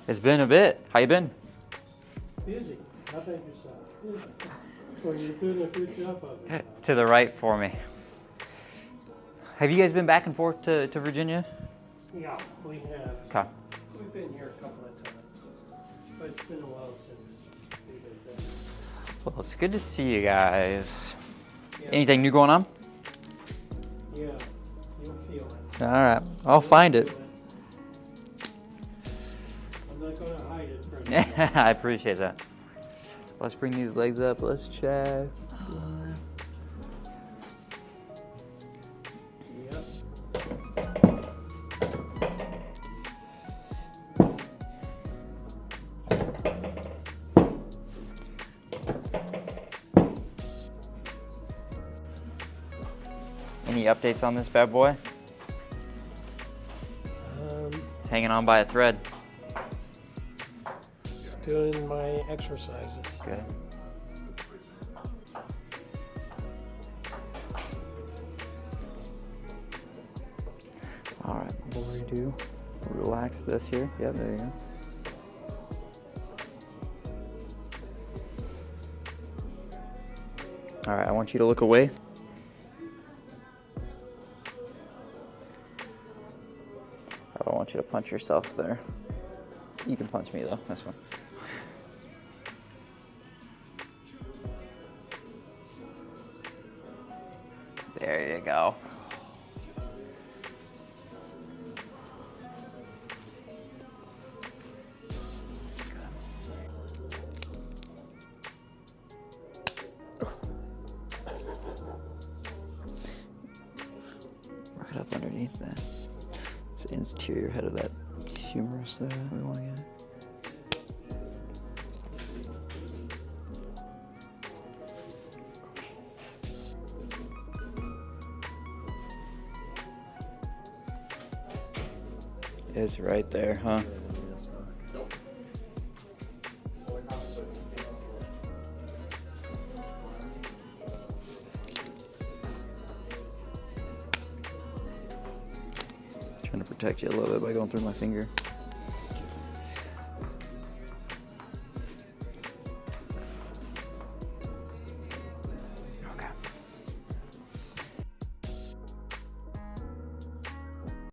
It's been a bit. How you been? Busy. How about yourself? Busy. Well, you're doing a good job of it. To the right for me. Have you guys been back and forth to Virginia? Yeah, we have. Okay. We've been here a couple of times, but it's been a while since we've been there. Well, it's good to see you guys. Yeah. Anything new going on? Yeah, you'll feel it. All right, I'll find it. I'm not going to hide it from you. I appreciate that. Let's bring these legs up. Let's check. Yep. Any updates on this bad boy? It's hanging on by a thread. Doing my exercises. Good. All right, what do we do? Relax this here. Yeah, there you go. All right, I want you to look away. I don't want you to punch yourself there. You can punch me though, that's fine. There you go. Right up underneath that. It's the interior head of that humerus there we want to get. It's right there, huh? Trying to protect you a little bit by going through my finger.